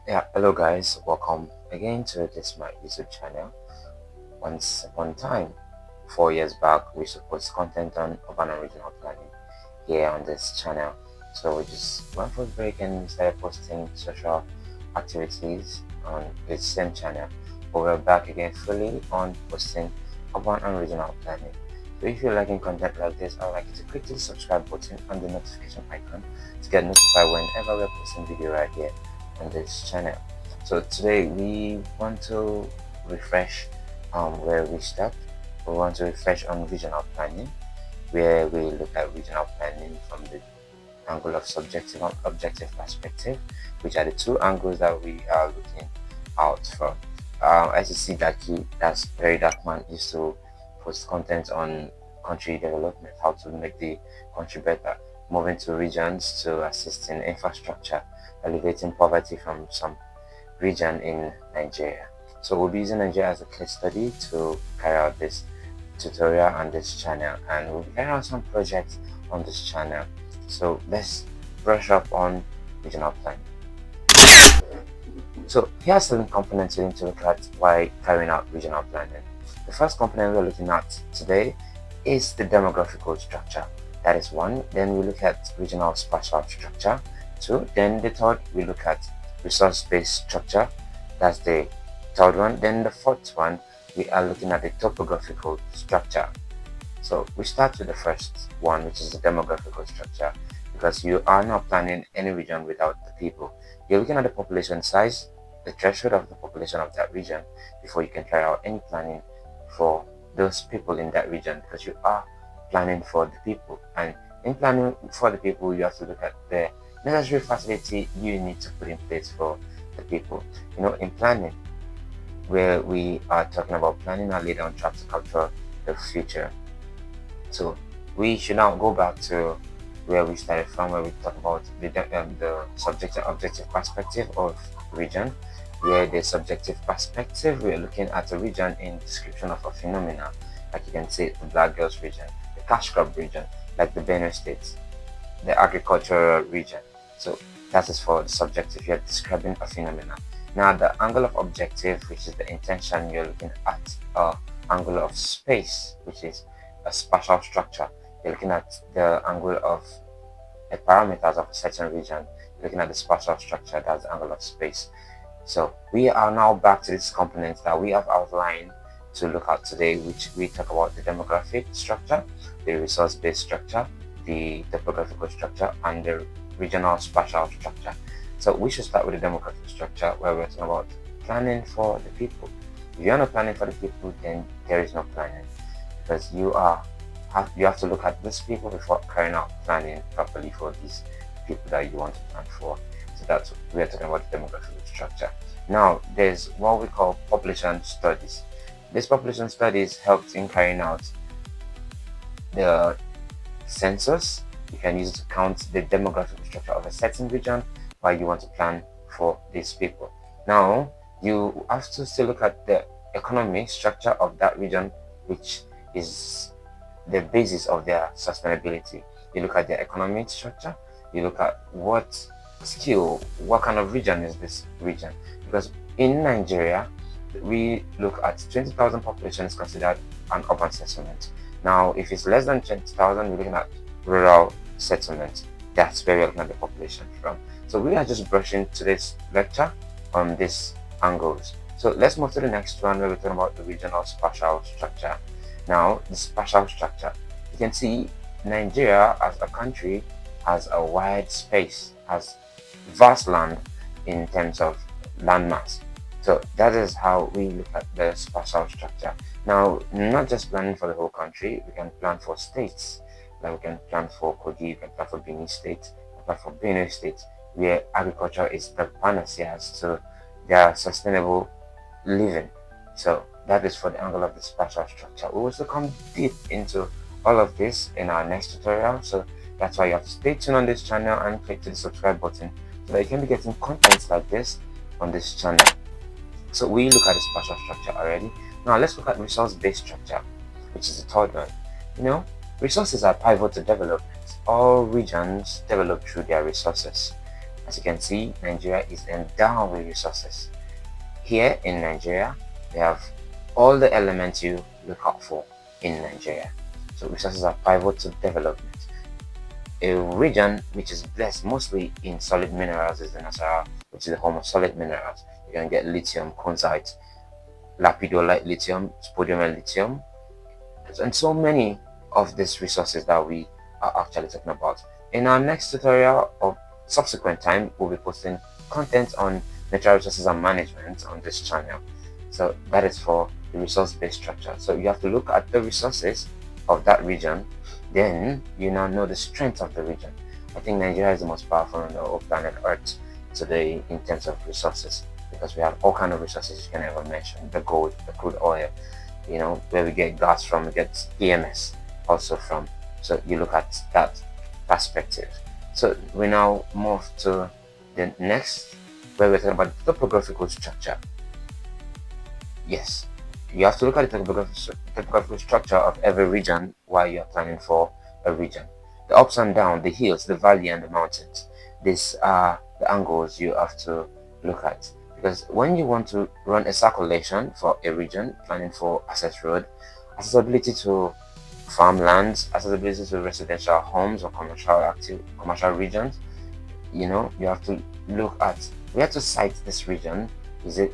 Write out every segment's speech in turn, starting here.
Yeah, hello guys, welcome again to this my YouTube channel. Once upon a time, 4 years back, we used to post content on urban and regional planning here on this channel. So we just went for a break and started posting social activities on the same channel. But we're back again fully on posting urban and regional planning. So if you're liking content like this, I'd like you to click the subscribe button and the notification icon to get notified whenever we're posting video right here on this channel. So today we want to refresh where we stopped. We want to refresh on regional planning, where we look at regional planning from the angle of subjective and objective perspective, which are the two angles that we are looking out from. As you see, that's very dark man used to post content on country development, how to make the country better, moving to regions to assist in infrastructure, alleviating poverty from some region in Nigeria. So we'll be using Nigeria as a case study to carry out this tutorial on this channel, and we'll be carrying out some projects on this channel. So let's brush up on regional planning. So here are certain components we need to look at while carrying out regional planning. The first component we're looking at today is the demographical structure. That is one. Then we look at regional spatial structure. Two. Then the third, we look at resource-based structure. That's the third one. Then the fourth one, we are looking at the topographical structure. So we start with the first one, which is the demographical structure, because you are not planning any region without the people. You're looking at the population size, the threshold of the population of that region, before you can carry out any planning for those people in that region, because you are planning for the people. And in planning for the people, you have to look at the necessary facility you need to put in place for the people. In planning, where we are talking about planning our laid down track to capture the future. So we should now go back to where we started from, where we talk about the subjective objective perspective of region. Where the subjective perspective, we're looking at a region in description of a phenomena, like you can see the Black Girls region, the cash crop region, like the Benue State, the agricultural region. So that is for the subjective, you're describing a phenomena. Now the angle of objective, which is the intention, you're looking at angle of space, which is a spatial structure. You're looking at the angle of the parameters of a certain region. You're looking at the spatial structure, that's the angle of space. So we are now back to these components that we have outlined to look at today, which we talk about the demographic structure, the resource-based structure, the topographical structure, and the regional spatial structure. So we should start with the demographic structure, where we're talking about planning for the people. If you're not planning for the people, then there is no planning, because you have to look at these people before carrying out planning properly for these people that you want to plan for. So that's what we're talking about, the demographic structure. Now there's what we call population studies. These population studies helped in carrying out the census. You can use it to count the demographic structure of a certain region while you want to plan for these people. Now you have to still look at the economic structure of that region, which is the basis of their sustainability. You look at their economic structure, you look at what kind of region is this region, because in Nigeria we look at 20,000 population is considered an urban settlement. Now if it's less than 20,000, we're looking at rural settlement. That's where we're looking at the population from. So we are just brushing today's lecture on these angles. So let's move to the next one, where we're talking about the regional spatial structure. Now the spatial structure, you can see Nigeria as a country has a wide space, has vast land in terms of landmass. So that is how we look at the spatial structure. Now, not just planning for the whole country, we can plan for states. Like we can plan for Kogi, we can plan for Benin State, we can plan for Benue State, where agriculture is the panacea to their sustainable living. So that is for the angle of the spatial structure. We will also come deep into all of this in our next tutorial. So that's why you have to stay tuned on this channel and click to the subscribe button so that you can be getting contents like this on this channel. So we look at the spatial structure already. Now let's look at resource-based structure, which is the third one. Resources are pivotal to development. All regions develop through their resources. As you can see, Nigeria is endowed with resources. Here in Nigeria, we have all the elements you look out for in Nigeria. So resources are pivotal to development. A region which is blessed mostly in solid minerals is the Nasarawa, which is the home of solid minerals. You can get lithium, consite, lapidolite lithium, spodumene and lithium, and so many of these resources that we are actually talking about. In our next tutorial or subsequent time, we'll be posting content on natural resources and management on this channel. So that is for the resource-based structure. So you have to look at the resources of that region, then you now know the strength of the region. I think Nigeria is the most powerful on the whole planet Earth today in terms of resources, because we have all kind of resources you can ever mention: the gold, the crude oil, where we get gas from, we get PMS also from. So you look at that perspective. So we now move to the next, where we're talking about the topographical structure. Yes, you have to look at the topographical structure of every region while you're planning for a region. The ups and downs, the hills, the valley, and the mountains. These are the angles you have to look at. Because when you want to run a circulation for a region, planning for access road, accessibility to farmlands, accessibility to residential homes or commercial regions, you have to look at where to site this region. Is it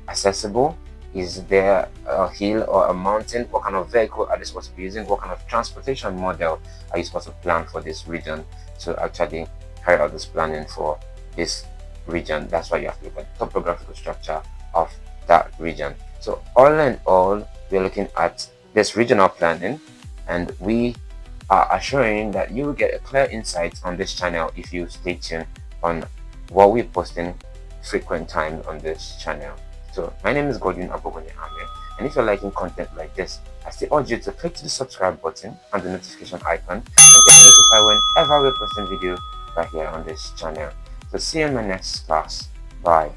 accessible? Is there a hill or a mountain? What kind of vehicle are they supposed to be using? What kind of transportation model are you supposed to plan for this region to actually carry out this planning for this region? That's why you have to look at the topographical structure of that region. So all in all, we're looking at this regional planning, and we are assuring that you will get a clear insight on this channel if you stay tuned on what we're posting frequent times on this channel. So my name is Godwin Abogone Ame, and if you're liking content like this, I still urge you to click to the subscribe button and the notification icon and get notified whenever we're posting video right here on this channel. So see you in my next class. Bye.